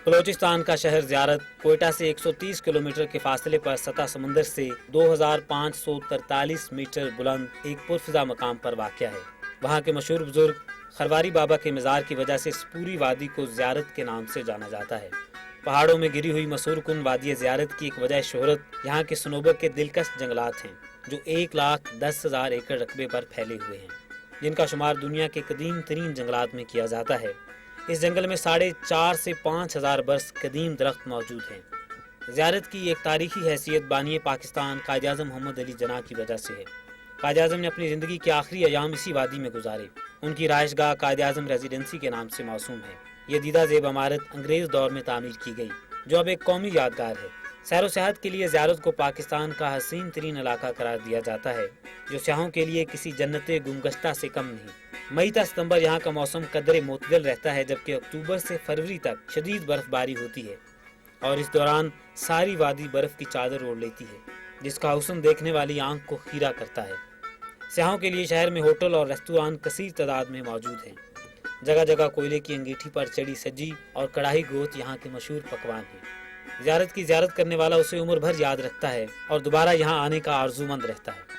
بلوچستان کا شہر زیارت کوئٹہ سے 130 کلومیٹر کے فاصلے پر سطح سمندر سے 2543 میٹر بلند ایک پرفضا مقام پر واقع ہے۔ وہاں کے مشہور بزرگ خرواری بابا کے مزار کی وجہ سے اس پوری وادی کو زیارت کے نام سے جانا جاتا ہے۔ پہاڑوں میں گری ہوئی مسحور کن وادی زیارت کی ایک وجہ شہرت یہاں کے صنوبر کے دلکش جنگلات ہیں، جو 1,10,000 ایکڑ رقبے پر پھیلے ہوئے ہیں، جن کا شمار دنیا کے قدیم ترین جنگلات میں کیا جاتا ہے۔ اس جنگل میں 4,500 سے 5,000 برس قدیم درخت موجود ہیں۔ زیارت کی ایک تاریخی حیثیت بانی پاکستان قائد اعظم محمد علی جناح کی وجہ سے ہے۔ قائد اعظم نے اپنی زندگی کے آخری ایام اسی وادی میں گزارے۔ ان کی رہائش گاہ قائد اعظم ریزیڈنسی کے نام سے موسوم ہے۔ یہ دیدہ زیب عمارت انگریز دور میں تعمیر کی گئی، جو اب ایک قومی یادگار ہے۔ سیر و سیاحت کے لیے زیارت کو پاکستان کا حسین ترین علاقہ قرار دیا جاتا ہے، جو سیاحوں کے لیے کسی جنت گمگشتہ سے کم نہیں۔ مئی تا ستمبر یہاں کا موسم قدرے معتدل رہتا ہے، جبکہ اکتوبر سے فروری تک شدید برف باری ہوتی ہے، اور اس دوران ساری وادی برف کی چادر اوڑھ لیتی ہے، جس کا حسن دیکھنے والی آنکھ کو خیرہ کرتا ہے۔ سیاحوں کے لیے شہر میں ہوٹل اور ریستوران کثیر تعداد میں موجود ہیں۔ جگہ جگہ کوئلے کی انگیٹھی پر چڑی سجی اور کڑاہی گوشت یہاں کے مشہور پکوان ہیں۔ زیارت کی زیارت کرنے والا اسے عمر بھر یاد رکھتا ہے اور دوبارہ یہاں آنے کا آرزومند رہتا ہے۔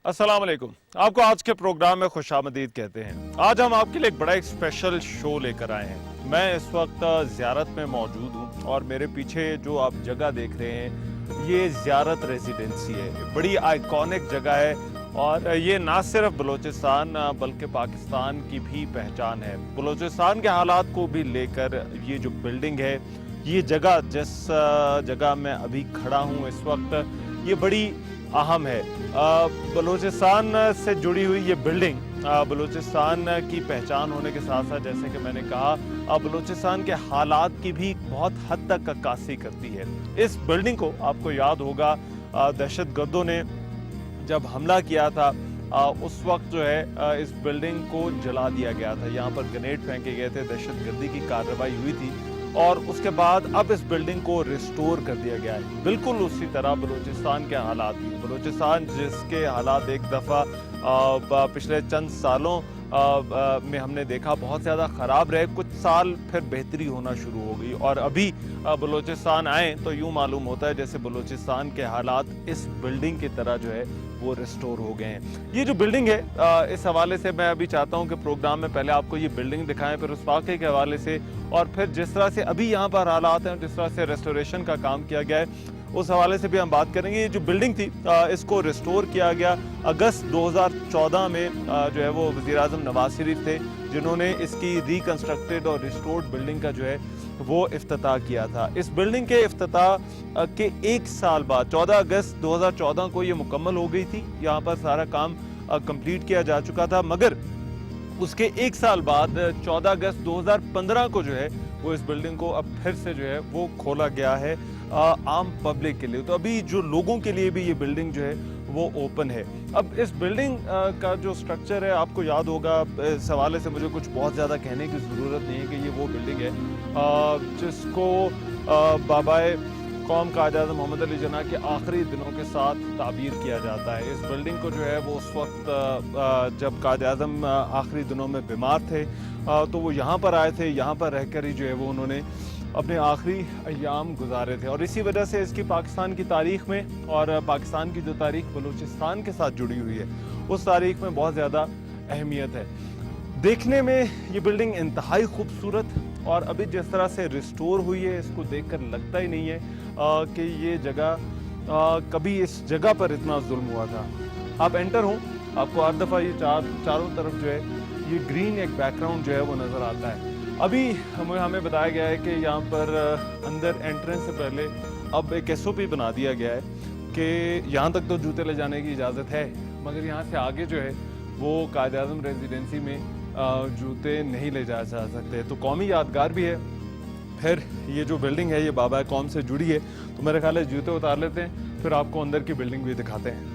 السلام علیکم، آپ کو آج کے پروگرام میں خوش آمدید کہتے ہیں۔ آج ہم آپ کے لیے ایک بڑا اسپیشل شو لے کر آئے ہیں۔ میں اس وقت زیارت میں موجود ہوں اور میرے پیچھے جو آپ جگہ دیکھ رہے ہیں یہ زیارت ریزیڈنسی ہے۔ بڑی آئیکونک جگہ ہے اور یہ نہ صرف بلوچستان بلکہ پاکستان کی بھی پہچان ہے۔ بلوچستان کے حالات کو بھی لے کر یہ جو بلڈنگ ہے، یہ جگہ جس جگہ میں ابھی کھڑا ہوں اس وقت، یہ بڑی اہم ہے۔ بلوچستان سے جڑی ہوئی یہ بلڈنگ بلوچستان کی پہچان ہونے کے ساتھ ساتھ، جیسے کہ میں نے کہا، بلوچستان کے حالات کی بھی بہت حد تک عکاسی کرتی ہے۔ اس بلڈنگ کو آپ کو یاد ہوگا دہشت گردوں نے جب حملہ کیا تھا اس وقت جو ہے اس بلڈنگ کو جلا دیا گیا تھا۔ یہاں پر گرینیڈ پھینکے گئے تھے، دہشت گردی کی کارروائی ہوئی تھی، اور اس کے بعد اب اس بلڈنگ کو ریسٹور کر دیا گیا ہے۔ بالکل اسی طرح بلوچستان کے حالات بھی، بلوچستان جس کے حالات ایک دفعہ پچھلے چند سالوں میں ہم نے دیکھا بہت زیادہ خراب رہے، کچھ سال پھر بہتری ہونا شروع ہو گئی، اور ابھی بلوچستان آئیں تو یوں معلوم ہوتا ہے جیسے بلوچستان کے حالات اس بلڈنگ کی طرح جو ہے وہ ریسٹور ہو گئے ہیں۔ یہ جو بلڈنگ ہے، اس حوالے سے میں ابھی چاہتا ہوں کہ پروگرام میں پہلے آپ کو یہ بلڈنگ دکھائیں، پھر اس واقعے کے حوالے سے، اور پھر جس طرح سے ابھی یہاں پر حالات ہیں، جس طرح سے ریسٹوریشن کا کام کیا گیا ہے، اس حوالے سے بھی ہم بات کریں گے۔ یہ جو بلڈنگ تھی اس کو ریسٹور کیا گیا اگست 2014 میں، جو ہے وہ وزیر اعظم نواز شریف تھے جنہوں نے اس کی ریکنسٹرکٹڈ اور ریسٹورڈ بلڈنگ کا جو ہے وہ افتتاح کیا تھا۔ اس بلڈنگ کے افتتاح کے ایک سال بعد 14 اگست 2014 کو یہ مکمل ہو گئی تھی، یہاں پر سارا کام کمپلیٹ کیا جا چکا تھا، مگر اس کے ایک سال بعد 14 اگست 2015 کو جو ہے وہ اس بلڈنگ کو اب پھر سے جو ہے وہ کھولا گیا ہے عام پبلک کے لیے۔ تو ابھی جو لوگوں کے لیے بھی یہ بلڈنگ جو ہے وہ اوپن ہے۔ اب اس بلڈنگ کا جو سٹرکچر ہے، آپ کو یاد ہوگا، اس حوالے سے مجھے کچھ بہت زیادہ کہنے کی ضرورت نہیں ہے کہ یہ وہ بلڈنگ ہے جس کو بابائے قوم قائد اعظم محمد علی جناح کے آخری دنوں کے ساتھ تعبیر کیا جاتا ہے۔ اس بلڈنگ کو جو ہے وہ اس وقت جب قائد اعظم آخری دنوں میں بیمار تھے تو وہ یہاں پر آئے تھے، یہاں پر رہ کر ہی جو ہے وہ انہوں نے اپنے آخری ایام گزارے تھے، اور اسی وجہ سے اس کی پاکستان کی تاریخ میں، اور پاکستان کی جو تاریخ بلوچستان کے ساتھ جڑی ہوئی ہے، اس تاریخ میں بہت زیادہ اہمیت ہے۔ دیکھنے میں یہ بلڈنگ انتہائی خوبصورت، اور ابھی جس طرح سے ریسٹور ہوئی ہے، اس کو دیکھ کر لگتا ہی نہیں ہے کہ یہ جگہ کبھی اس جگہ پر اتنا ظلم ہوا تھا۔ آپ انٹر ہوں، آپ کو ہر دفعہ یہ چاروں طرف جو ہے یہ گرین ایک بیک گراؤنڈ جو ہے وہ نظر آتا ہے۔ ابھی ہمیں بتایا گیا ہے کہ یہاں پر اندر انٹرنس سے پہلے اب ایک ایس او پی بنا دیا گیا ہے کہ یہاں تک تو جوتے لے جانے کی اجازت ہے، مگر یہاں سے آگے جو ہے وہ قائد اعظم ریزیڈنسی میں جوتے نہیں لے جا سکتے۔ تو قومی یادگار بھی ہے۔ پھر یہ جو بلڈنگ ہے یہ بابا قوم سے جڑی ہے، تو میرے خیال ہے جوتے اتار لیتے ہیں، پھر آپ کو اندر کی بلڈنگ بھی دکھاتے ہیں۔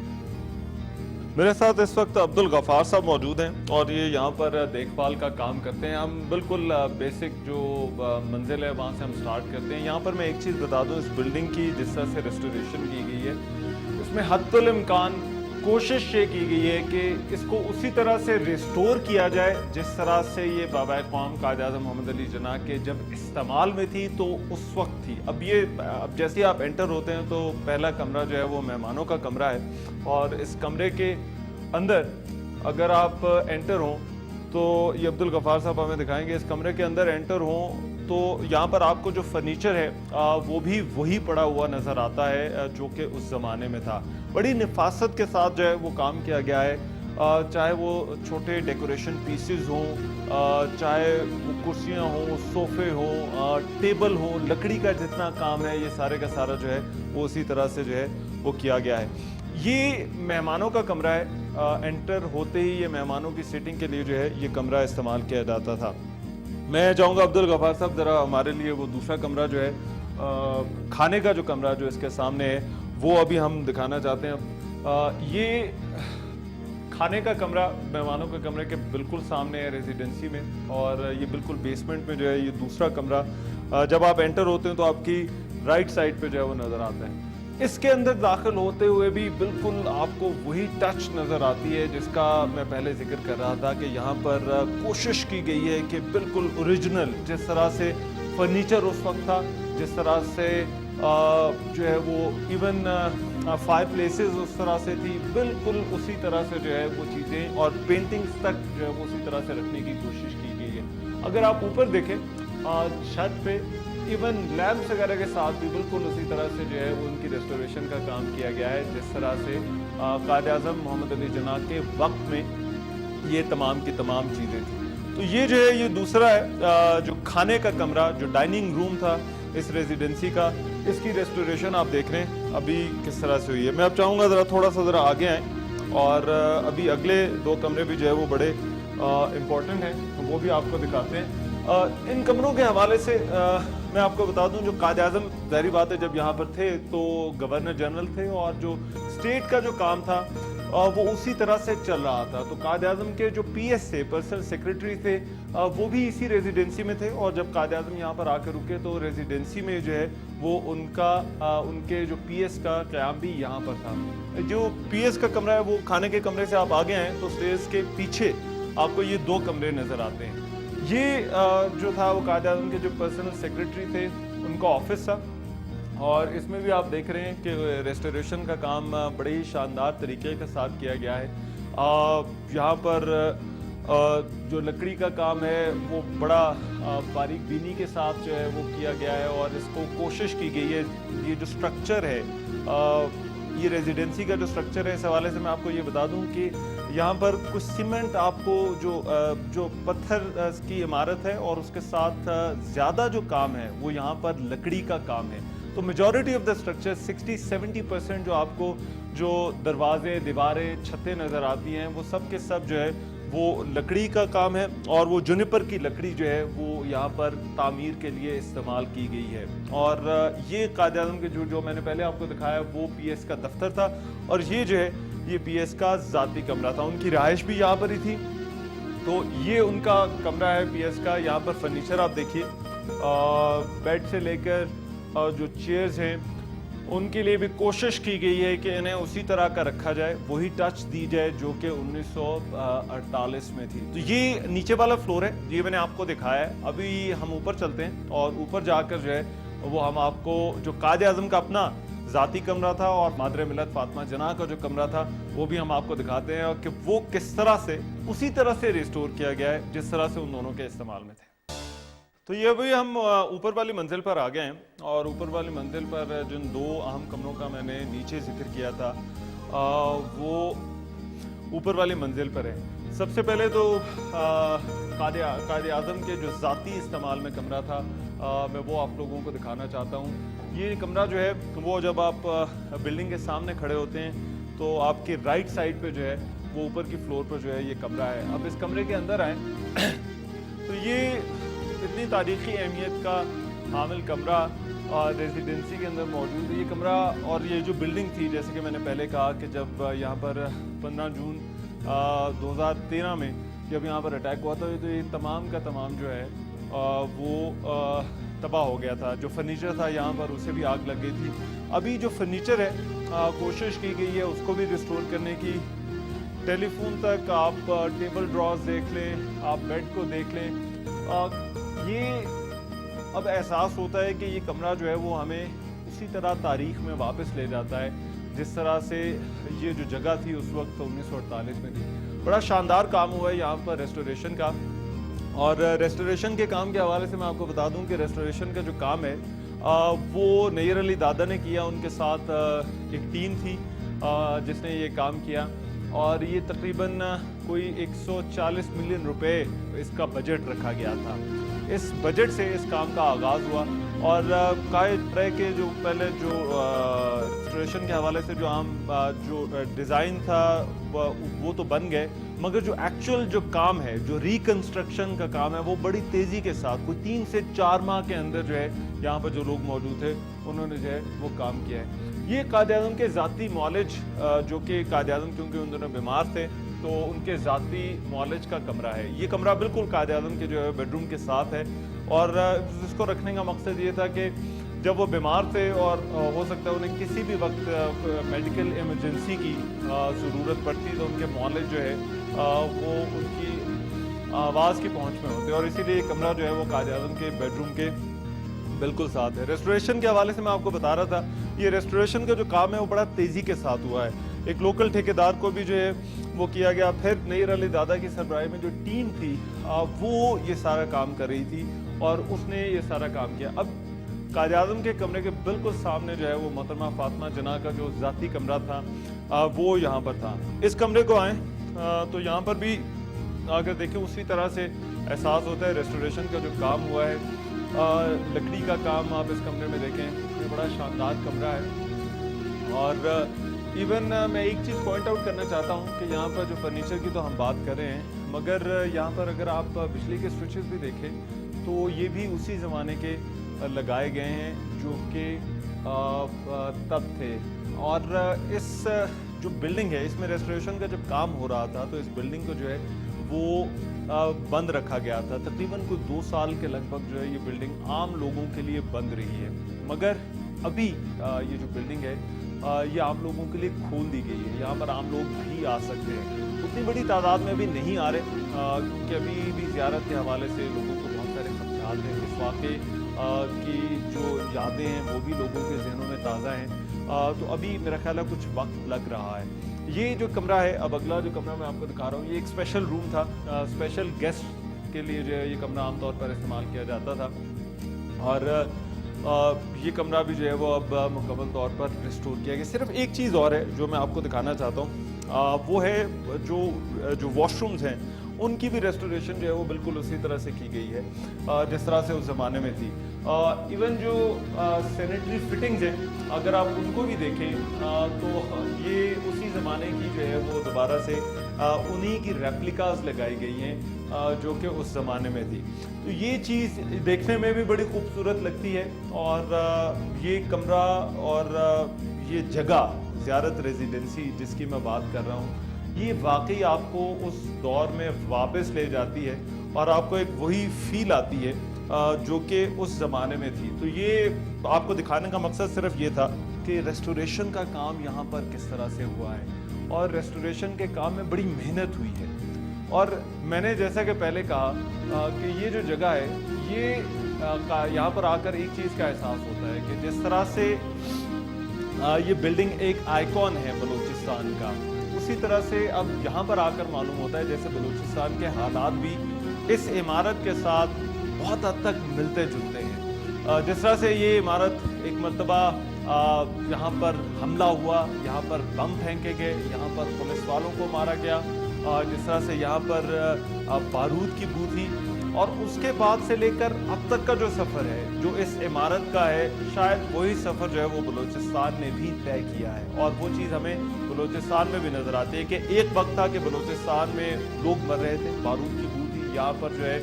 میرے ساتھ اس وقت عبدالغفار صاحب موجود ہیں، اور یہ یہاں پر دیکھ بھال کا کام کرتے ہیں۔ ہم بالکل بیسک جو منزل ہے وہاں سے ہم سٹارٹ کرتے ہیں۔ یہاں پر میں ایک چیز بتا دوں، اس بلڈنگ کی جس طرح سے ریسٹوریشن کی گئی ہے، اس میں حد الامکان कोशिश ये की गई है कि इसको उसी तरह से रिस्टोर किया जाए जिस तरह से ये बाबा क़ौम कायद आज़म मोहम्मद अली जिन्ना के जब इस्तेमाल में थी तो उस वक्त थी। अब जैसे आप एंटर होते हैं तो पहला कमरा जो है वो मेहमानों का कमरा है, और इस कमरे के अंदर अगर आप एंटर हों तो ये अब्दुल गफ़ार साहब हमें दिखाएंगे, इस कमरे के अंदर एंटर हों तो यहाँ पर आपको जो फर्नीचर है वो भी वही पड़ा हुआ नज़र आता है जो कि उस ज़माने में था। बड़ी निफासत के साथ जो है वो काम किया गया है, चाहे वो छोटे डेकोरेशन पीसेस हों, चाहे वो कुर्सियाँ हों, सोफ़े हों, टेबल हों, लकड़ी का जितना काम है ये सारे का सारा जो है वो उसी तरह से जो है वो किया गया है। ये मेहमानों का कमरा है, एंटर होते ही ये मेहमानों की सीटिंग के लिए जो है ये कमरा इस्तेमाल किया जाता था। मैं चाहूँगा अब्दुल गफ़ार साहब ज़रा हमारे लिए वो दूसरा कमरा जो है खाने का जो कमरा जो इसके सामने है वो अभी हम दिखाना चाहते हैं। ये खाने का कमरा मेहमानों के कमरे के बिल्कुल सामने है रेजिडेंसी में, और ये बिल्कुल बेसमेंट में जो है ये दूसरा कमरा जब आप एंटर होते हैं तो आपकी राइट साइड पे जो है वो नज़र आता है। इसके अंदर दाखिल होते हुए भी बिल्कुल आपको वही टच नज़र आती है जिसका मैं पहले जिक्र कर रहा था कि यहाँ पर कोशिश की गई है कि बिल्कुल ओरिजिनल जिस तरह से फर्नीचर उस वक्त था, जिस तरह से जो है वो इवन फायर प्लेसेस उस तरह से थी, बिल्कुल उसी तरह से जो है वो चीज़ें और पेंटिंग्स तक जो है वो उसी तरह से रखने की कोशिश की गई है। अगर आप ऊपर देखें छत पे इवन लैम्प्स वगैरह के साथ भी बिल्कुल उसी तरह से जो है उनकी रेस्टोरेशन का काम किया गया है जिस तरह से कायद आज़म मोहम्मद अली जिन्ना के वक्त में ये तमाम की तमाम चीज़ें थी। तो ये जो है ये दूसरा है जो खाने का कमरा, जो डाइनिंग रूम था इस रेजिडेंसी का, इसकी रेस्टोरेशन आप देख रहे हैं अभी किस तरह से हुई है। मैं अब चाहूँगा ज़रा थोड़ा सा ज़रा आगे आएँ और अभी अगले दो कमरे भी जो है वो बड़े इम्पोर्टेंट हैं, तो वो भी आपको दिखाते हैं। इन कमरों के हवाले से मैं आपको बता दूं, जो कायद आज़म ज़ाहिर बात है जब यहाँ पर थे तो गवर्नर जनरल थे, और जो स्टेट का जो काम था वो उसी तरह से चल रहा था। तो कायद आज़म के जो पीएस थे, पर्सनल सेक्रेटरी थे, वो भी इसी रेजिडेंसी में थे, और जब कायद आज़म यहाँ पर आकर रुके तो रेजिडेंसी में जो है वो उनके जो पीएस का क़याम भी यहाँ पर था। जो पीएस का कमरा है वो खाने के कमरे से आप आगे आएँ तो स्टेज के पीछे आपको ये दो कमरे नज़र आते हैं। ये जो था वो कायद आज़म के जो पर्सनल सेक्रेटरी थे उनका ऑफिस था, और इसमें भी आप देख रहे हैं कि रेस्टोरेशन का काम बड़े ही शानदार तरीके के साथ किया गया है। यहाँ पर जो लकड़ी का काम है वो बड़ा बारीक बीनी के साथ जो है वो किया गया है, और इसको कोशिश की गई है। ये जो स्ट्रक्चर है, ये रेजिडेंसी का जो स्ट्रक्चर है, इस हवाले से मैं आपको ये बता दूं कि यहाँ पर कुछ सीमेंट आपको जो पत्थर की इमारत है और उसके साथ ज़्यादा जो काम है वो यहाँ पर लकड़ी का काम है। तो मेजॉरिटी ऑफ द स्ट्रक्चर 60-70% जो आपको जो दरवाजे, दीवारें, छतें नज़र आती हैं वो सब के सब जो है वो लकड़ी का काम है, और वो जुनिपर की लकड़ी जो है वो यहाँ पर तामीर के लिए इस्तेमाल की गई है। और ये कायद आज़म के जो मैंने पहले आपको दिखाया वो पीएस का दफ्तर था, और ये जो है ये पीएस का ज़ाती कमरा था। उनकी रहाइश भी यहाँ पर ही थी, तो ये उनका कमरा है पीएस का। यहाँ पर फर्नीचर आप देखिए, बेड से लेकर जो चेयर्स हैं उनके लिए भी कोशिश की गई है कि इन्हें उसी तरह का रखा जाए, वही टच दी जाए जो कि 1948 में थी। तो ये नीचे वाला फ्लोर है, ये मैंने आपको दिखाया है। अभी हम ऊपर चलते हैं और ऊपर जाकर जो है वो हम आपको जो कायद आज़म का अपना ज़ाती कमरा था और मादर मिलत फातिमा जिन्ना का जो कमरा था वो भी हम आपको दिखाते हैं, और कि वो किस तरह से उसी तरह से रिस्टोर किया गया है जिस तरह से उन दोनों के इस्तेमाल में थे। तो ये अभी हम ऊपर वाली मंजिल पर आ गए हैं, और ऊपर वाली मंजिल पर जिन दो अहम कमरों का मैंने नीचे जिक्र किया था वो ऊपर वाली मंजिल पर है। सबसे पहले तो कायद आज़म के जो ज़ाती इस्तेमाल में कमरा था मैं वो आप लोगों को दिखाना चाहता हूँ। ये कमरा जो है वो जब आप बिल्डिंग के सामने खड़े होते हैं तो आपके राइट साइड पे जो है वो ऊपर की फ्लोर पर जो है ये कमरा है। अब इस कमरे के अंदर आए तो ये इतनी तारीखी अहमियत का हामिल कमरा रेजिडेंसी के अंदर मौजूद है। ये कमरा और ये जो बिल्डिंग थी, जैसे कि मैंने पहले कहा कि जब यहाँ पर 15 जून 2013 में जब यहाँ पर अटैक हुआ था तो ये तमाम का तमाम जो है वो तबाह हो गया था। जो फर्नीचर था यहाँ पर उसे भी आग लग गई थी। अभी जो फर्नीचर है कोशिश की गई है उसको भी रिस्टोर करने की। टेलीफोन तक आप टेबल ड्रॉर्स देख लें, आप बेड को देख लें। ये अब एहसास होता है कि ये कमरा जो है वो हमें उसी तरह तारीख में वापस ले जाता है जिस तरह से ये जो जगह थी उस वक्त 1948 में थी। बड़ा शानदार काम हुआ है यहाँ पर रेस्टोरेशन का। और रेस्टोरेशन के काम के हवाले से मैं आपको बता दूं कि रेस्टोरेशन का जो काम है वो नैयर अली दादा ने किया। उनके साथ एक टीम थी जिसने ये काम किया और ये तकरीबन कोई 140 मिलियन रुपए इसका बजट रखा गया था। इस बजट से इस काम का आगाज़ हुआ और कई तरह के जो पहले जो रेस्टोरेशन के हवाले से जो आम जो डिज़ाइन था वो तो बन गए, मगर जो एक्चुअल जो काम है, जो रिकंस्ट्रक्शन का काम है, वो बड़ी तेज़ी के साथ कोई 3 से 4 माह के अंदर जो है यहाँ पर जो लोग मौजूद थे उन्होंने जो है वो काम किया है। ये कायद-ए-आज़म के ज़ाती मौलिज जो कि कायद-ए-आज़म क्योंकि उन दोनों बीमार थे तो उनके ज़ाती मौलिज का कमरा है। ये कमरा बिल्कुल कायद-ए-आज़म के जो है बेडरूम के साथ है और इसको रखने का मकसद ये था कि जब वो बीमार थे और हो सकता है उन्हें किसी भी वक्त मेडिकल इमरजेंसी की ज़रूरत पड़ती तो उनके मौलिज जो है वो उनकी आवाज़ की पहुंच में होते और इसीलिए ये कमरा जो है वो कायद-ए-आज़म के बेडरूम के बिल्कुल साथ है। रेस्टोरेशन के हवाले से मैं आपको बता रहा था, ये रेस्टोरेशन का जो काम है वो बड़ा तेज़ी के साथ हुआ है। एक लोकल ठेकेदार को भी जो है वो किया गया। फिर नैयर अली दादा की सरबराही में जो टीम थी वो ये सारा काम कर रही थी और उसने ये सारा काम किया। अब कायद-ए-आज़म के कमरे के बिल्कुल सामने जो है वो मोहतरमा फातिमा जना का जो ज़ाती कमरा था वो यहाँ पर था। इस कमरे को आएँ तो यहाँ पर भी अगर देखें उसी तरह से एहसास होता है रेस्टोरेशन का जो काम हुआ है। लकड़ी का काम आप इस कमरे में देखें, ये बड़ा शानदार कमरा है। और इवन मैं एक चीज़ पॉइंट आउट करना चाहता हूँ कि यहाँ पर जो फर्नीचर की तो हम बात कर रहे हैं, मगर यहाँ पर अगर आप बिजली के स्विचेस भी देखें तो ये भी उसी ज़माने के लगाए गए हैं जो कि तब थे। और इस जो बिल्डिंग है इसमें रेस्टोरेशन का जब काम हो रहा था तो इस बिल्डिंग को जो है वो बंद रखा गया था। तकरीबन कोई 2 साल के लगभग जो है ये बिल्डिंग आम लोगों के लिए बंद रही है, मगर अभी ये जो बिल्डिंग है ये आम लोगों के लिए खोल दी गई है। यहाँ पर आम लोग भी आ सकते हैं। उतनी बड़ी तादाद में अभी नहीं आ रहे क्योंकि अभी भी ज़ियारत के हवाले से लोगों को बहुत सारे खदशात हैं। इस वाक़े की जो यादें हैं वो भी लोगों के जहनों में ताज़ा हैं। तो अभी मेरा ख्याल है कुछ वक्त लग रहा है। ये जो कमरा है, अब अगला जो कमरा मैं आपको दिखा रहा हूँ, ये एक स्पेशल रूम था। स्पेशल गेस्ट के लिए जो है ये कमरा आमतौर पर इस्तेमाल किया जाता था और ये कमरा भी जो है वो अब मुकम्मल तौर पर रिस्टोर किया गया। सिर्फ एक चीज़ और है जो मैं आपको दिखाना चाहता हूँ, वो है जो वॉशरूम्स हैं उनकी भी रेस्टोरेशन जो है वो बिल्कुल उसी तरह से की गई है जिस तरह से उस ज़माने में थी। इवन जो सैनिटरी फिटिंग्स हैं अगर आप उनको भी देखें तो ये उसी ज़माने की जो है वो दोबारा से उन्हीं की रेप्लिकास लगाई गई हैं जो कि उस ज़माने में थी। तो ये चीज़ देखने में भी बड़ी खूबसूरत लगती है और ये कमरा और ये जगह ज़ियारत रेजिडेंसी जिसकी मैं बात कर रहा हूँ ये वाकई आपको उस दौर में वापस ले जाती है और आपको एक वही फील आती है जो कि उस ज़माने में थी। तो ये आपको दिखाने का मकसद सिर्फ ये था कि रेस्टोरेशन का काम यहाँ पर किस तरह से हुआ है और रेस्टोरेशन के काम में बड़ी मेहनत हुई है। और मैंने जैसा कि पहले कहा कि ये जो जगह है ये यहाँ पर आकर एक चीज़ का एहसास होता है कि जिस तरह से ये बिल्डिंग एक आइकॉन है बलूचिस्तान का, उसी तरह से अब यहाँ पर आकर मालूम होता है जैसे बलूचिस्तान के हालात भी इस इमारत के साथ बहुत हद तक मिलते जुलते हैं। जिस तरह से ये इमारत एक मरतबा यहाँ पर हमला हुआ, यहाँ पर बम फेंके गए, यहाँ पर पुलिस वालों को मारा गया, जिस तरह से यहाँ पर बारूद की बू थी और उसके बाद से लेकर अब तक का जो सफ़र है जो इस इमारत का है शायद वही सफ़र जो है वो बलूचिस्तान ने भी तय किया है। और वो चीज़ हमें बलूचिस्तान में भी नज़र आती है कि एक वक्त था कि बलूचिस्तान में लोग मर रहे थे, बारूद की बू थी, यहाँ पर जो है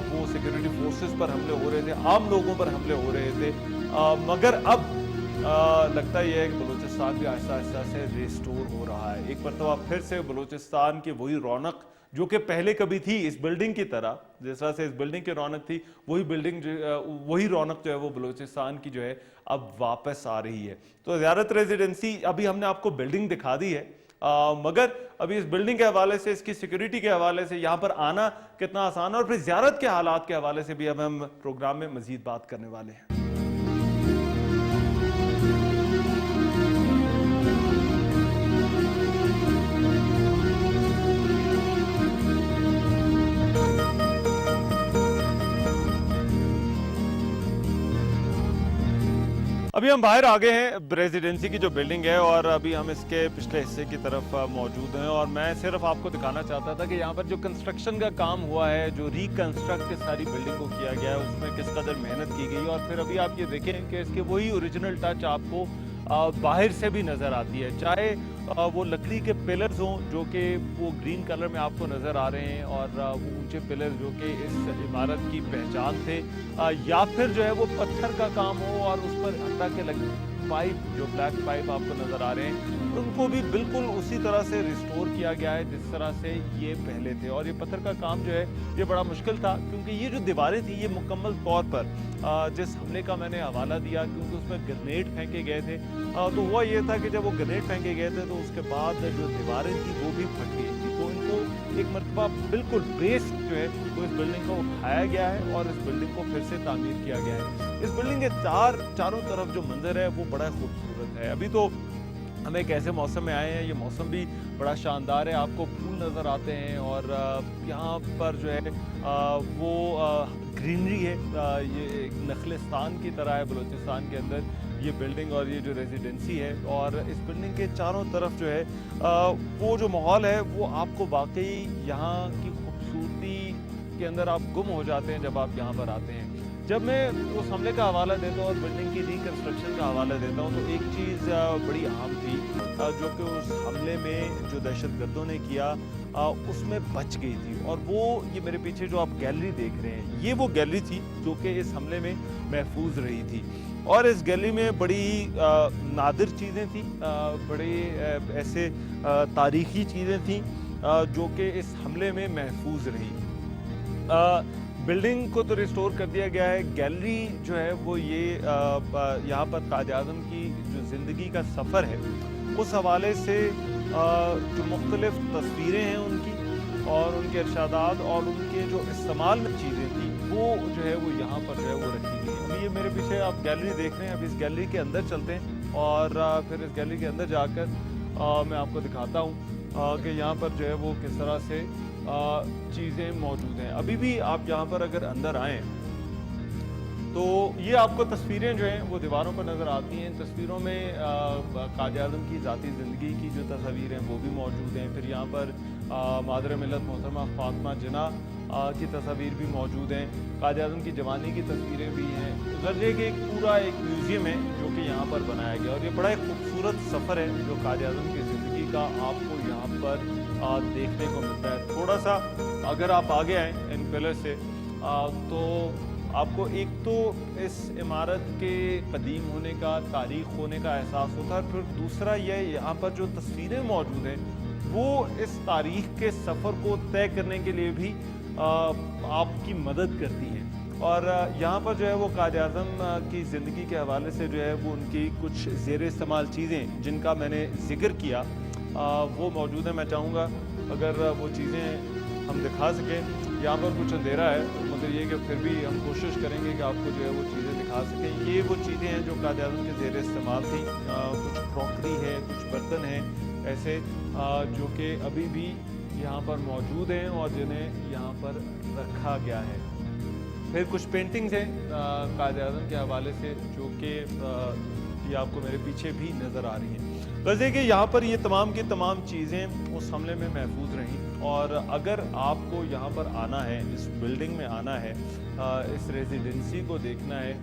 वो सिक्योरिटी फोर्सेस पर हमले हो रहे थे, आम लोगों पर हमले हो रहे थे, मगर अब लगता यह है कि बलूचिस्तान भी आहिस्ता आहिस्ता से रिस्टोर हो रहा है। एक मरतबा फिर से बलूचिस्तान की वही रौनक जो कि पहले कभी थी इस बिल्डिंग की तरह, जिस तरह से इस बिल्डिंग की रौनक थी, वही बिल्डिंग वही रौनक जो है वो बलूचिस्तान की जो है अब वापस आ रही है। तो ज़ियारत रेजिडेंसी अभी हमने आपको बिल्डिंग दिखा दी है, मगर अभी इस बिल्डिंग के हवाले से, इसकी सिक्योरिटी के हवाले से, यहाँ पर आना कितना आसान है और फिर ज़ियारत के हालात के हवाले से भी अब हम प्रोग्राम में मज़ीद बात करने वाले हैं। अभी हम बाहर आ गए हैं रेजिडेंसी की जो बिल्डिंग है और अभी हम इसके पिछले हिस्से की तरफ मौजूद हैं और मैं सिर्फ आपको दिखाना चाहता था कि यहाँ पर जो कंस्ट्रक्शन का काम हुआ है, जो रिकंस्ट्रक्ट सारी बिल्डिंग को किया गया है, उसमें किस कदर मेहनत की गई और फिर अभी आप ये देखें कि इसके वही ओरिजिनल टच आपको बाहर से भी नज़र आती है, चाहे वो लकड़ी के पिलर्स हों जो कि वो ग्रीन कलर में आपको नज़र आ रहे हैं और वो ऊंचे पिलर्स जो कि इस इमारत की पहचान थे, या फिर जो है वो पत्थर का काम हो और उस पर हत्ता के लगे पाइप, जो ब्लैक पाइप आपको नज़र आ रहे हैं, उनको भी बिल्कुल उसी तरह से रिस्टोर किया गया है जिस तरह से ये पहले थे। और ये पत्थर का काम जो है ये बड़ा मुश्किल था, क्योंकि ये जो दीवारें थी ये मुकम्मल तौर पर जिस हमले का मैंने हवाला दिया, क्योंकि उसमें ग्रेनेड फेंके गए थे, तो हुआ ये था कि जब वो ग्रेनेड फेंके गए थे तो उसके बाद जो दीवारें थी वो भी फट गई थी। तो इनको एक मरतबा बिल्कुल बेस जो है वो इस बिल्डिंग को उठाया गया है और इस बिल्डिंग को फिर से तामीर किया गया है। इस बिल्डिंग के चारों तरफ जो मंजर है वो बड़ा खूबसूरत है। अभी तो हम एक ऐसे मौसम में आए हैं, ये मौसम भी बड़ा शानदार है, आपको फूल नज़र आते हैं और यहाँ पर जो है वो ग्रीनरी है, ये एक नखलिस्तान की तरह है बलूचिस्तान के अंदर ये बिल्डिंग और ये जो रेजिडेंसी है। और इस बिल्डिंग के चारों तरफ जो है वो जो माहौल है वो आपको वाकई यहाँ की खूबसूरती के अंदर आप गुम हो जाते हैं जब आप यहाँ पर आते हैं। जब मैं उस हमले का हवाला देता हूँ और बिल्डिंग की रिकंस्ट्रक्शन का हवाला देता हूँ तो एक चीज़ बड़ी अहम थी जो कि उस हमले में जो दहशतगर्दों ने किया उसमें बच गई थी, और वो ये मेरे पीछे जो आप गैलरी देख रहे हैं ये वो गैलरी थी जो कि इस हमले में महफूज रही थी। और इस गैलरी में बड़ी नादिर चीज़ें थी, बड़े ऐसे तारीख़ी चीज़ें थी जो कि इस हमले में महफूज रही। बिल्डिंग को तो रिस्टोर कर दिया गया है, गैलरी जो है वो ये यहाँ पर कायद-ए-आज़म की जो ज़िंदगी का सफ़र है उस हवाले से जो मुख्तलिफ तस्वीरें हैं उनकी और उनके इरशादात और उनके जो इस्तेमाल में चीज़ें थी वो जो है वो यहाँ पर जो है वो रखी गई है। अभी ये मेरे पीछे आप गैलरी देख रहे हैं, अभी इस गैलरी के अंदर चलते हैं और फिर इस गैलरी के अंदर जाकर मैं आपको दिखाता हूँ कि यहाँ पर जो है वो किस तरह से चीज़ें मौजूद हैं। अभी भी आप यहाँ पर अगर अंदर आएँ तो ये आपको तस्वीरें जो हैं वो दीवारों पर नज़र आती हैं। तस्वीरों में कायद-ए-आज़म की ज़ाती ज़िंदगी की जो तस्वीर हैं वो भी मौजूद हैं। फिर यहाँ पर मादर मिल्लत मोहतरमा फातिमा जिन्ना की तस्वीर भी मौजूद हैं। कायद-ए-आज़म की जवानी की तस्वीरें भी हैं। ग़ज़े के पूरा एक म्यूज़ियम है जो कि यहाँ पर बनाया गया और ये बड़ा एक खूबसूरत सफ़र है जो कायद-ए-आज़म की ज़िंदगी का आपको यहाँ पर देखने को मिलता है। थोड़ा सा अगर आप आगे आएँ इन पिलर से तो आपको एक तो इस इमारत के कदीम होने का, तारीख़ होने का एहसास होता है। फिर दूसरा ये यहाँ पर जो तस्वीरें मौजूद हैं वो इस तारीख़ के सफ़र को तय करने के लिए भी आपकी मदद करती हैं। और यहाँ पर जो है वो कायद-ए-आज़म की ज़िंदगी के हवाले से जो है वो उनकी कुछ ज़ेर इस्तेमाल चीज़ें जिनका मैंने ज़िक्र किया वो मौजूद है। मैं चाहूँगा अगर वो चीज़ें हम दिखा सकें। यहाँ पर कुछ अंधेरा है मगर ये कि फिर भी हम कोशिश करेंगे कि आपको जो है वो चीज़ें दिखा सकें। ये वो चीज़ें हैं जो कायद-ए-आज़म के ज़ेर इस्तेमाल थी। कुछ क्रॉकरी है, कुछ बर्तन हैं ऐसे जो कि अभी भी यहाँ पर मौजूद हैं और जिन्हें यहाँ पर रखा गया है। फिर कुछ पेंटिंग्स हैं कायद-ए-आज़म के हवाले से जो कि ये आपको मेरे पीछे भी नज़र आ रही हैं। वैसे कि यहाँ पर ये तमाम की तमाम चीज़ें उस हमले में महफूज रहीं और अगर आपको यहाँ पर आना है, इस बिल्डिंग में आना है, इस रेजिडेंसी को देखना है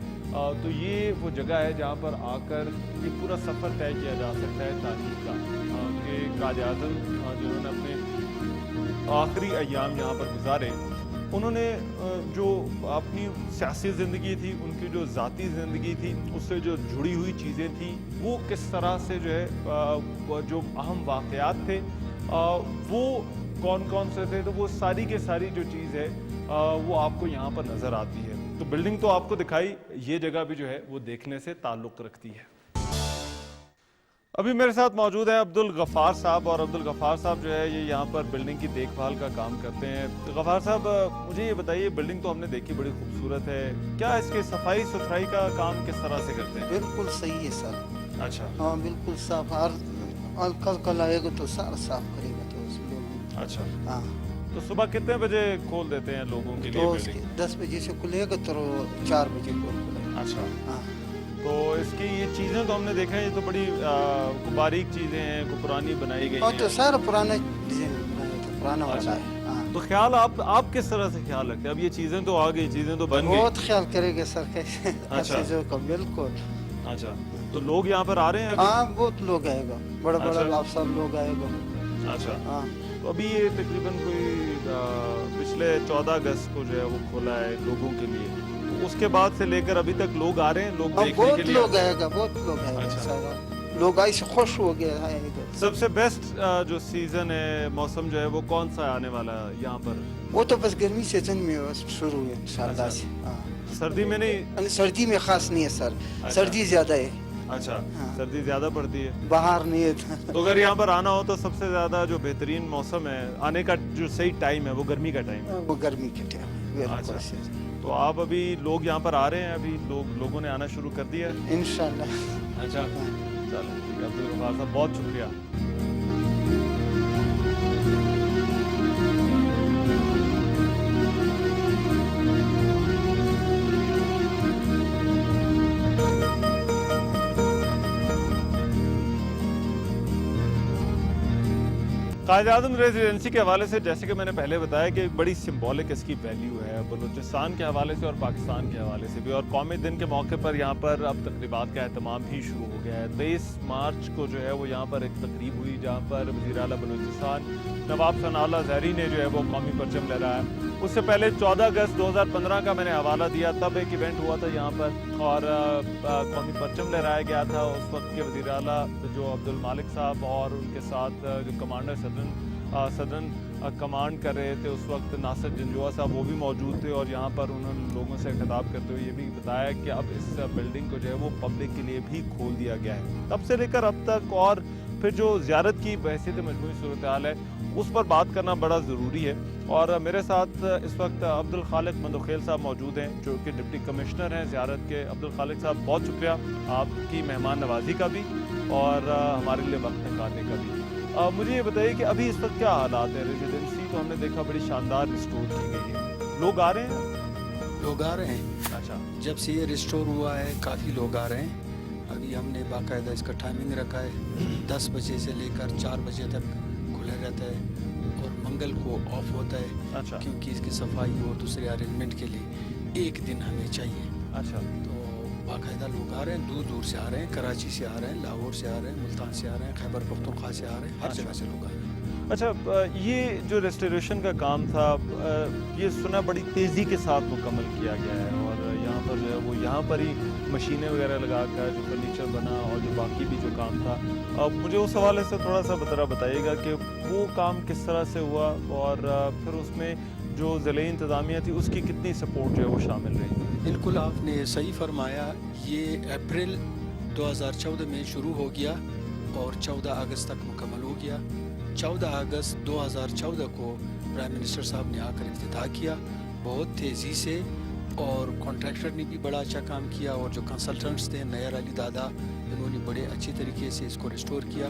तो ये वो जगह है जहाँ पर आकर ये पूरा सफ़र तय किया जा सकता है तारीख़ का कि कायद-ए-आज़म जिन्होंने अपने आखिरी अय्याम यहाँ पर गुजारे उन्होंने जो अपनी सियासी ज़िंदगी थी, उनकी जो ज़ाती ज़िंदगी थी, उससे जो जुड़ी हुई चीज़ें थी वो किस तरह से जो है जो अहम वाक़यात थे वो कौन कौन से थे, तो वो सारी के सारी जो चीज़ है वो आपको यहाँ पर नज़र आती है। तो बिल्डिंग तो आपको दिखाई, ये जगह भी जो है वो देखने से ताल्लुक़ रखती है। अभी मेरे साथ मौजूद है अब्दुल गफ़ार साहब, और अब्दुल गफ़ार साहब जो है ये यहाँ पर बिल्डिंग की देखभाल का काम करते हैं। तो गफ़ार साहब, मुझे ये बताइए, बिल्डिंग तो हमने देखी बड़ी खूबसूरत है, क्या इसके सफाई सुथराई का काम किस तरह से करते हैं? बिल्कुल सही है सर। अच्छा हाँ बिल्कुल साफ, और कल आएगा तो सारा साफ करेगा तो उस लोग। अच्छा। हाँ तो सुबह कितने बजे खोल देते हैं लोगों के लिए तो बिल्डिंग? 10 बजे से खुलेगा तो 4 बजे को खुलेगा। अच्छा। हाँ तो इसकी ये चीज़ें तो हमने देखा है, ये तो बड़ी बारीक चीज़ें हैं, को पुरानी बनाई गई और तो हैं। सारा पुराना डिजाइन बनाया था, पुराना वाला अच्छा। है। हाँ तो ख्याल आप किस तरह से ख्याल रखते हैं? अब ये चीज़ें तो आ गई, चीज़ें तो बन गई। बहुत ख्याल करेगा सर कैसे अच्छा। ऐसे जो का बिल्कुल। अच्छा, तो लोग यहाँ पर आ रहे हैं अभी? हाँ बहुत लोग आएगा, बड़ा बड़ा अच्छा। अफसर लोग आएगा। अच्छा। हाँ तो अभी ये तकरीबन कोई पिछले 14 अगस्त को जो है वो खोला है लोगों के लिए, तो उसके बाद से लेकर अभी तक लोग आ रहे हैं, लोग हाँ, देखने बहुत के लिए लोग आते हैं? आएगा, बहुत लोग आएगा अच्छा। सारा लोग ऐसे खुश हो गया है इधर। सबसे बेस्ट जो सीजन है, मौसम जो है वो कौन सा आने वाला है यहाँ पर? वो तो बस गर्मी सीजन में बस शुरू है शारदा से। हाँ सर्दी में नहीं? यानी सर्दी में खास नहीं है सर, अच्छा। सर्दी ज्यादा है, अच्छा। हाँ। सर्दी ज्यादा पड़ती है। बाहर नहीं है। तो अगर यहाँ पर आना हो तो सबसे ज्यादा जो बेहतरीन मौसम है आने का, जो सही टाइम है, वो गर्मी का टाइम है। वो गर्मी के टाइम अच्छा। तो आप अभी लोग यहाँ पर आ रहे हैं, अभी लोगों ने आना शुरू कर दिया है? इंशाल्लाह। अच्छा, चलो ठीक है अब्दुल गफ़ार साहब, बहुत शुक्रिया। कायद-ए-आज़म रेजिडेंसी के हवाले से, जैसे कि मैंने पहले बताया, कि एक बड़ी सिंबॉलिक इसकी वैल्यू है बलूचिस्तान के हवाले से और पाकिस्तान के हवाले से भी। और कौमी दिन के मौके पर यहाँ पर अब तकरीबात का अहतमाम भी शुरू हो गया है। 23 मार्च को जो है वो यहाँ पर एक तकरीब हुई जहाँ पर वज़ीर आला बलूचिस्तान नवाब सनाउल्लाह ज़हरी ने जो है वो कौमी परचम लहराया। उससे पहले 14 अगस्त 2015 का मैंने हवाला दिया, तब एक इवेंट हुआ था यहाँ पर और कौमी परचम लहराया गया था। उस वक्त के वज़ीर आला जो अब्दुल मालिक साहब और उनके साथ जो कमांडर सदन कमांड कर रहे थे उस वक्त, नासिर जंजुआ साहब, वो भी मौजूद थे। और यहाँ पर उन्होंने लोगों से खिताब करते हुए ये भी बताया कि अब इस बिल्डिंग को जो है वो पब्लिक के लिए भी खोल दिया गया है। तब से लेकर अब तक, और फिर जो ज़ियारत की बहैसियत मजमूई सूरत हाल है उस पर बात करना बड़ा ज़रूरी है। और मेरे साथ इस वक्त अब्दुल खालिक मंदोखेल साहब मौजूद हैं जो कि डिप्टी कमिश्नर हैं ज़ियारत के। अब्दुल खालिक साहब, बहुत शुक्रिया आपकी मेहमान नवाजी का भी और हमारे लिए वक्त निकालने का भी। मुझे ये बताइए कि अभी इस वक्त क्या हालात है? रेजिडेंसी तो हमने देखा बड़ी शानदार रिस्टोर की गई है, लोग आ रहे हैं? लोग आ रहे हैं। अच्छा। जब से ये रिस्टोर हुआ है काफ़ी लोग आ रहे हैं। अभी हमने बाकायदा इसका टाइमिंग रखा है, 10 बजे से लेकर 4 बजे तक खुला रहता है और मंगल को ऑफ होता है। अच्छा। क्योंकि इसकी सफाई और दूसरे अरेंजमेंट के लिए एक दिन हमें चाहिए। अच्छा। तो बाकायदा लोग आ रहे हैं, दूर दूर से आ रहे हैं, कराची से आ रहे हैं, लाहौर से आ रहे हैं, मुल्तान से आ रहे हैं, खैबर पख्तूनख्वा से आ रहे हैं, हर अच्छा। जगह से लोग आ रहे हैं। अच्छा, ये जो रेस्टोरेशन का काम था, ये सुना बड़ी तेज़ी के साथ मुकम्मल किया गया है और यहाँ पर जो है वो यहाँ पर ही मशीनें वगैरह लगा कर जो फर्नीचर बना और जो बाकी भी जो काम था, अब मुझे उस हवाले से थोड़ा सा बताइएगा कि वो काम किस तरह से हुआ और फिर उसमें जो ज़िले इंतज़ामिया थी उसकी कितनी सपोर्ट जो है वो शामिल रही? बिल्कुल आपने सही फरमाया। ये अप्रैल 2014 में शुरू हो गया और 14 अगस्त तक मुकम्मल हो गया। 14 अगस्त 2014 को प्राइम मिनिस्टर साहब ने आकर इफ्तिताह किया बहुत तेज़ी से, और कॉन्ट्रैक्टर ने भी बड़ा अच्छा काम किया और जो कंसल्टेंट्स थे नयर अली दादा, इन्होंने बड़े अच्छी तरीके से इसको रिस्टोर किया।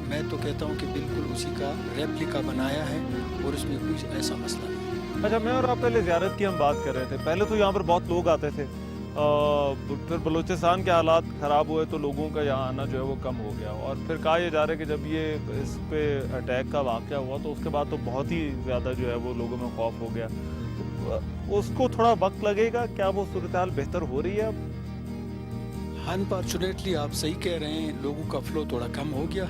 मैं तो कहता हूँ कि बिल्कुल उसी का रेप्लिका बनाया है और इसमें कोई ऐसा मसला नहीं। अच्छा, मैं और आप पहले ज़ियारत की हम बात कर रहे थे, पहले तो यहाँ पर बहुत लोग आते थे, फिर बलूचिस्तान के हालात ख़राब हुए तो लोगों का यहाँ आना जो है वो कम हो गया और फिर कहा यह जा रहा है कि जब ये इस पे अटैक का वाक़या हुआ तो उसके बाद तो बहुत ही ज़्यादा जो है वो लोगों में खौफ हो गया। तो उसको थोड़ा वक्त लगेगा, क्या वो सूरत हाल बेहतर हो रही है अब? अनफॉर्चुनेटली आप सही कह रहे हैं, लोगों का फ्लो थोड़ा कम हो गया।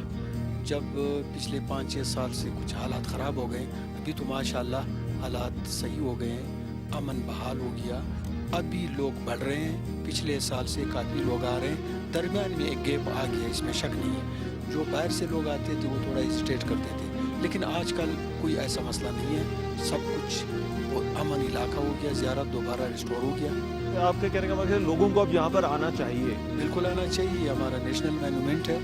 जब पिछले 5-6 साल से कुछ हालात ख़राब हो गए, अभी तो माशाल्लाह हालात सही हो गए हैं, अमन बहाल हो गया। अभी लोग बढ़ रहे हैं, पिछले साल से काफ़ी लोग आ रहे हैं, दरमियान में एक गैप आ गया, इसमें शक नहीं है। जो बाहर से लोग आते थे वो थोड़ा हेजिटेट करते थे, لیکن آج کل کوئی ایسا مسئلہ نہیں ہے، سب کچھ امن علاقہ ہو گیا، زیارت دوبارہ ریسٹور ہو گیا۔ آپ کے کہنے کا مطلب لوگوں کو اب یہاں پر آنا چاہیے؟ بالکل آنا چاہیے، ہمارا نیشنل مینومنٹ ہے،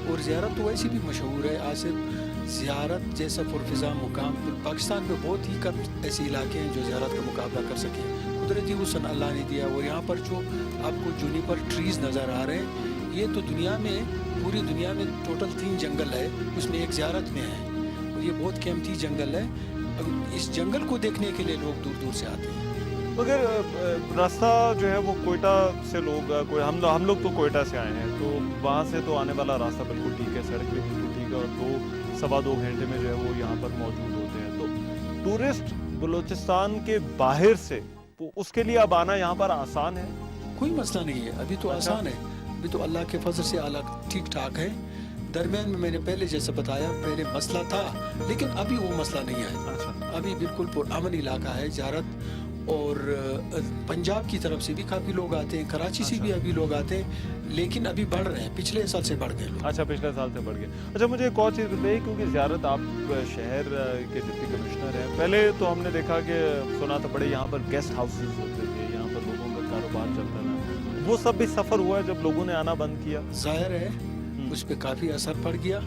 اور زیارت تو ویسے بھی مشہور ہے۔ آصف، زیارت جیسا پرفضا مقام پاکستان میں بہت ہی کم ایسے علاقے ہیں جو زیارت کا مقابلہ کر سکیں۔ قدرتی حسن اللہ نے دیا، اور یہاں پر جو آپ کو جونیپر ٹریز نظر آ رہے ہیں، یہ تو دنیا میں، پوری دنیا میں ٹوٹل 3 جنگل ہے، اس میں ایک زیارت میں ہے، اور یہ بہت قیمتی جنگل ہے۔ اب اس جنگل کو دیکھنے کے لیے لوگ دور دور سے آتے ہیں۔ مگر راستہ جو ہے وہ کوئٹہ سے لوگ، ہم لوگ تو کوئٹہ سے آئے ہیں، تو وہاں سے تو آنے والا راستہ بالکل ٹھیک ہے، سڑک بھی بالکل ٹھیک ہے، اور 2 گھنٹے میں جو ہے وہ یہاں پر موجود ہوتے ہیں۔ تو ٹورسٹ بلوچستان کے باہر سے اس کے لیے اب آنا یہاں پر آسان ہے؟ کوئی مسئلہ نہیں ہے، ابھی تو آسان ہے، ابھی تو اللہ کے فضل سے ٹھیک ٹھاک ہے۔ درمیان میں نے پہلے جیسے بتایا، پہلے مسئلہ تھا، لیکن ابھی وہ مسئلہ نہیں ہے، ابھی بالکل پرامن علاقہ ہے زیارت، اور پنجاب کی طرف سے بھی کافی لوگ آتے ہیں، کراچی سے بھی ابھی لوگ آتے ہیں، لیکن ابھی بڑھ رہے ہیں، پچھلے سال سے بڑھ گئے لوگ۔ اچھا، پچھلے سال سے بڑھ گئے۔ اچھا، مجھے ایک اور چیز بتائیے، کیونکہ زیارت آپ شہر کے ڈپٹی کمشنر ہیں، پہلے تو ہم نے دیکھا کہ سنا تھا بڑے یہاں پر گیسٹ ہاؤسز ہوتے تھے، یہاں پر لوگوں کا کاروبار چلتا تھا، وہ سب بھی سفر ہوا ہے جب لوگوں نے آنا بند کیا؟ ظاہر ہے اس پہ کافی اثر پڑ گیا،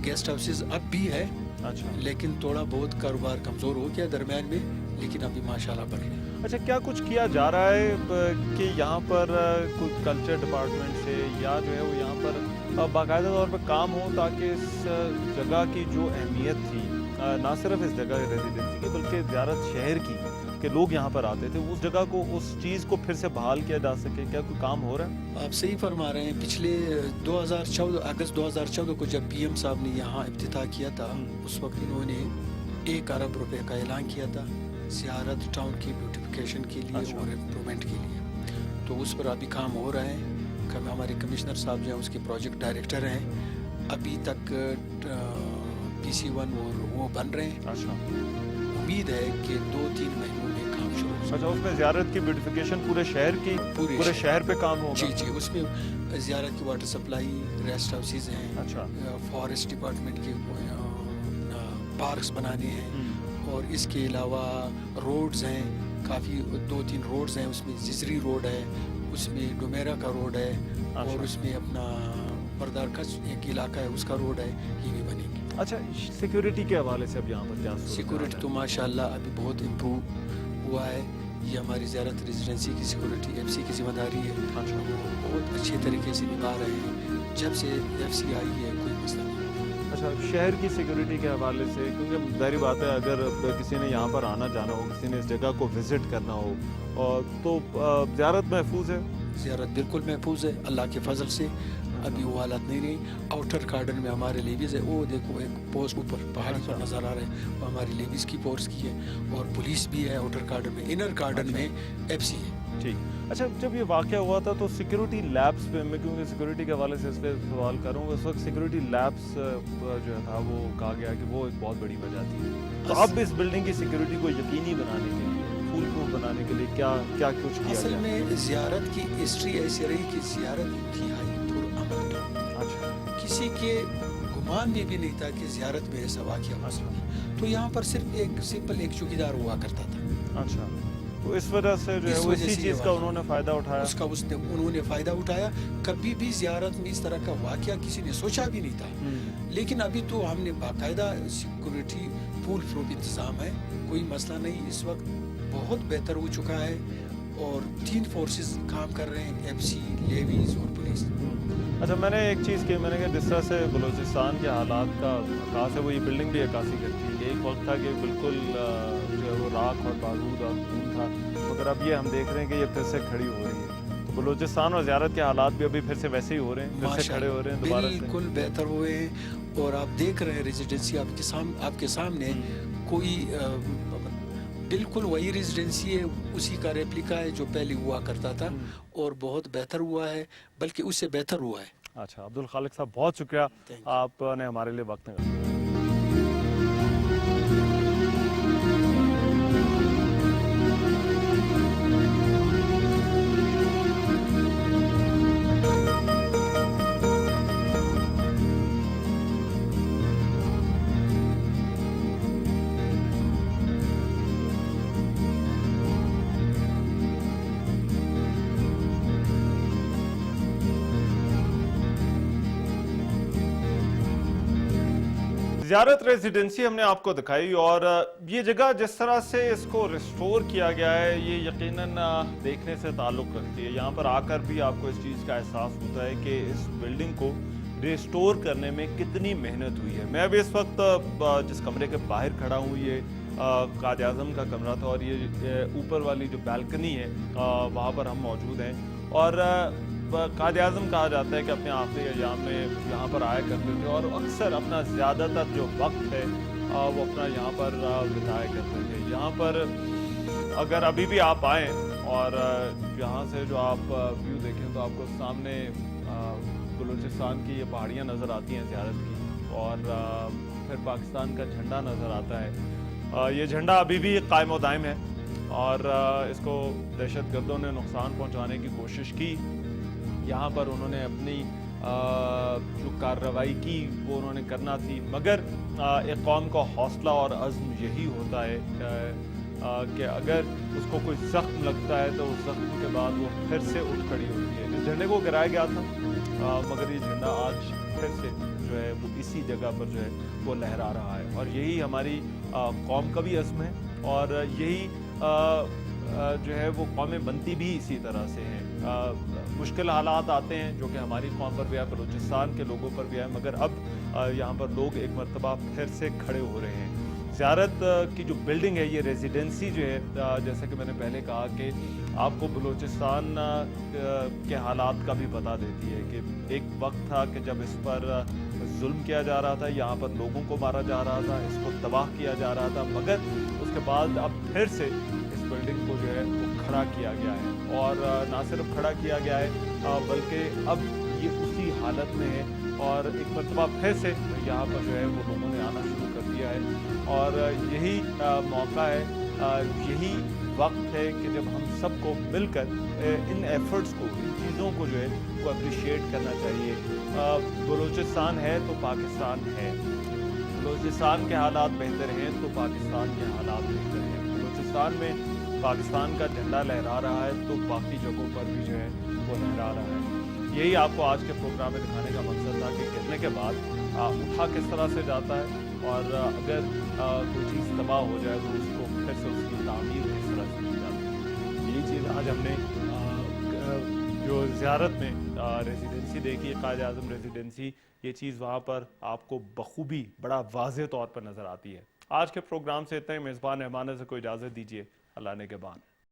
گیسٹ ہاؤسز اب بھی ہے، اچھا، لیکن تھوڑا بہت کاروبار کمزور ہو گیا درمیان میں، لیکن ابھی ماشاءاللہ بڑھ رہے ہیں۔ اچھا، کیا کچھ کیا جا رہا ہے کہ یہاں پر کوئی کلچر ڈپارٹمنٹ سے یا جو ہے وہ یہاں پر باقاعدہ طور پر کام ہو، تاکہ اس جگہ کی جو اہمیت تھی، نہ صرف اس جگہ ریزیڈنسی کی بلکہ زیارت شہر کی، کہ لوگ یہاں پر آتے تھے، اس جگہ کو، اس چیز کو پھر سے بحال کیا جا سکے؟ کیا کوئی کام ہو رہا ہے؟ آپ صحیح فرما رہے ہیں، پچھلے 2014 اگست 2014 کو جب پی ایم صاحب نے یہاں افتتاح کیا تھا، اس وقت انہوں نے 1 ارب روپے کا اعلان کیا تھا زیارت ٹاؤن کی بیوٹیفیکیشن کے لیے اور امپرومنٹ کے لیے، تو اس پر ابھی کام ہو رہا ہے۔ ہمارے کمشنر صاحب جو ہیں اس کے پروجیکٹ ڈائریکٹر ہیں، ابھی تک PC1 اور وہ بن رہے ہیں، امید ہے کہ 2-3 مہینوں میں کام شروع ہو۔ اچھا، اس میں زیارت کی بیوٹیفیکیشن پورے شہر کی، پورے شہر پہ کام ہوگا؟ جی، اس میں زیارت کی واٹر سپلائی، ریسٹ ہاؤسز ہیں، اچھا، فارسٹ ڈپارٹمنٹ کے پارکس بنانے ہیں، اور اس کے علاوہ روڈز ہیں، کافی 2-3 روڈز ہیں، اس میں ززری روڈ ہے، اس میں ڈومیرا کا روڈ ہے، اور اس میں اپنا بردار کچھ ایک علاقہ ہے اس کا روڈ ہے، یہ بھی بنے گی۔ اچھا، سیکیورٹی کے حوالے سے اب یہاں پر کیا؟ سیکورٹی تو ماشاءاللہ ابھی بہت امپروو ہوا ہے، یہ ہماری زیارت ریزیڈنسی کی سیکورٹی FC کی ذمہ داری ہے، وہ بہت اچھے طریقے سے نبھا رہے ہیں، جب سے FC آئی ہے کوئی مسئلہ نہیں۔ اچھا، شہر کی سیکیورٹی کے حوالے سے، کیونکہ ظاہری بات ہے اگر کسی نے یہاں پر آنا جانا ہو، کسی نے اس جگہ کو وزٹ کرنا ہو، تو زیارت محفوظ ہے؟ زیارت بالکل محفوظ ہے اللہ کے فضل سے، ابھی وہ حالت نہیں رہی۔ آؤٹر گارڈن میں ہمارے لیویز ہے، وہ دیکھو ایک پوسٹ اوپر پہاڑی پر نظر آ رہے ہیں، وہ ہماری لیویز کی فورس کی ہے، اور پولیس بھی ہے آؤٹر گارڈن میں، انر گارڈن میں FC ہے۔ ٹھیک۔ اچھا، جب یہ واقعہ ہوا تھا تو سیکیورٹی لیبس پہ، میں کیونکہ سیکیورٹی کے حوالے سے اس پہ سوال کروں گا، اس وقت سیکیورٹی لیبس جو تھا وہ کہا گیا کہ وہ ایک بہت بڑی وجہ تھی، تو اب اس بلڈنگ کی سیکیورٹی کو یقینی بنانے کے لیے، فول پروف بنانے کے لیے کیا کچھ کیا؟ اصل میں زیارت کی ہسٹری ایسی رہی کہ زیارت انتہائی پرامن تھا، کسی کے گمان میں بھی نہیں تھا کہ زیارت میں ایسا واقعہ ہو سکتا، تو یہاں پر صرف ایک سمپل ایک چوکیدار ہوا کرتا تھا۔ اچھا، تو اس وجہ سے جو ہے وہ اسی چیز کا انہوں نے فائدہ اٹھایا، انہوں نے فائدہ اٹھایا۔ کبھی بھی زیارت میں اس طرح کا واقعہ کسی نے سوچا بھی نہیں تھا، لیکن ابھی تو ہم نے باقاعدہ سیکورٹی فول پروف انتظام ہے، کوئی مسئلہ نہیں، اس وقت بہت بہتر ہو چکا ہے، اور 3 فورسز کام کر رہے ہیں، FC، لیویز اور پولیس۔ اچھا، میں نے ایک چیز کی، میں نے کہا جس طرح سے بلوچستان کے حالات کا عکاس ہے، وہ یہ بلڈنگ بھی عکاسی کرتی ہے کہ ایک وقت تھا کہ بالکل جو ہے وہ راکھ اور بارود اور خون تھا، مگر اب یہ ہم دیکھ رہے ہیں کہ یہ پھر سے کھڑی ہو رہی ہے، تو بلوچستان اور زیارت کے حالات بھی ابھی پھر سے ویسے ہی ہو رہے ہیں، پھر سے کھڑے ہو رہے ہیں دوبارہ سے، بالکل بہتر ہوئے ہیں، اور آپ دیکھ رہے ہیں ریزیڈنسی آپ کے سامنے، کوئی بالکل وہی ریزیڈنسی ہے، اسی کا ریپلیکا ہے جو پہلے ہوا کرتا تھا، اور بہت بہتر ہوا ہے، بلکہ اس سے بہتر ہوا ہے۔ اچھا، عبدالخالق صاحب بہت شکریہ، آپ نے ہمارے لیے وقت نکالا۔ ज़ियारत रेजिडेंसी हमने आपको दिखाई और ये जगह जिस तरह से इसको रिस्टोर किया गया है ये यकीनन देखने से ताल्लुक़ रखती है। यहाँ पर आकर भी आपको इस चीज़ का एहसास होता है कि इस बिल्डिंग को रिस्टोर करने में कितनी मेहनत हुई है। मैं अभी इस वक्त जिस कमरे के बाहर खड़ा हूँ ये कायद आज़म का कमरा था और ये ऊपर वाली जो बालकनी है वहाँ पर हम मौजूद हैं और कायद आज़म कहा जाता है कि अपने आखिरी अय्याम में यहाँ पर आया करते थे और अक्सर अपना ज़्यादातर जो वक्त है वो अपना यहाँ पर बिताया करते थे। यहाँ पर अगर अभी भी आप आएँ और यहाँ से जो आप व्यू देखें तो आपको सामने बलूचिस्तान की ये पहाड़ियाँ नज़र आती हैं ज़ियारत की और फिर पाकिस्तान का झंडा नज़र आता है। ये झंडा अभी भी कायम व दायम है और इसको दहशतगर्दों ने नुकसान पहुँचाने की कोशिश की। यहाँ पर उन्होंने अपनी जो कार्रवाई की वो उन्होंने करना थी मगर एक कौम का हौसला और अज़्म यही होता है कि अगर उसको कोई ज़ख्म लगता है तो उस ज़ख्म के बाद वो फिर से उठ खड़ी होती है। इस झंडे को गिराया गया था मगर ये झंडा आज फिर से जो है वो इसी जगह पर जो है वो लहरा रहा है और यही हमारी कौम का भी अज़्म है और यही जो है वो कौमें बनती भी इसी तरह से हैं। मुश्किल हालात आते हैं जो कि हमारी कौम पर भी है, बलूचिस्तान के लोगों पर भी है मगर अब यहाँ पर लोग एक मरतबा फिर से खड़े हो रहे हैं। ज़ियारत की जो बिल्डिंग है ये रेजिडेंसी जो है जैसे कि मैंने पहले कहा कि आपको बलूचिस्तान के हालात का भी पता देती है कि एक वक्त था कि जब इस पर जुल्म किया जा रहा था, यहाँ पर लोगों को मारा जा रहा था, इसको तबाह किया जा रहा था मगर उसके बाद अब फिर से इस बिल्डिंग को जो है वो खड़ा किया गया है और ना सिर्फ खड़ा किया गया है बल्कि अब ये उसी हालत में है और एक मरतबा फिर से यहाँ पर जो है वो लोगों ने आना शुरू कर दिया है और यही मौका है, यही वक्त है कि जब हम सबको मिलकर इन एफर्ट्स को, इन चीज़ों को जो है वो अप्रिशिएट करना चाहिए। बलूचिस्तान है तो पाकिस्तान है, बलूचिस्तान के हालात बेहतर हैं तो पाकिस्तान के हालात बेहतर हैं। बलूचिस्तान में पाकिस्तान का झंडा लहरा रहा है तो बाकी जगहों पर भी जो है वो लहरा रहा है। यही आपको आज के प्रोग्राम में दिखाने का मकसद था कि गिरने के बाद उठा किस तरह से जाता है और अगर कोई चीज़ तबाह हो जाए तो उसको फिर से उसकी तामीर किस तरह से की जाती है। यही चीज़ आज हमने जो ज़ियारत में रेजिडेंसी देखी है, कायद आज़म रेजिडेंसी, ये चीज़ वहाँ पर आपको बखूबी बड़ा वाज़ेह तौर पर नज़र आती है। आज के प्रोग्राम से इतना ही। मेज़बान रहमान से कोई इजाज़त दीजिए। अल्लाह ने के बाद।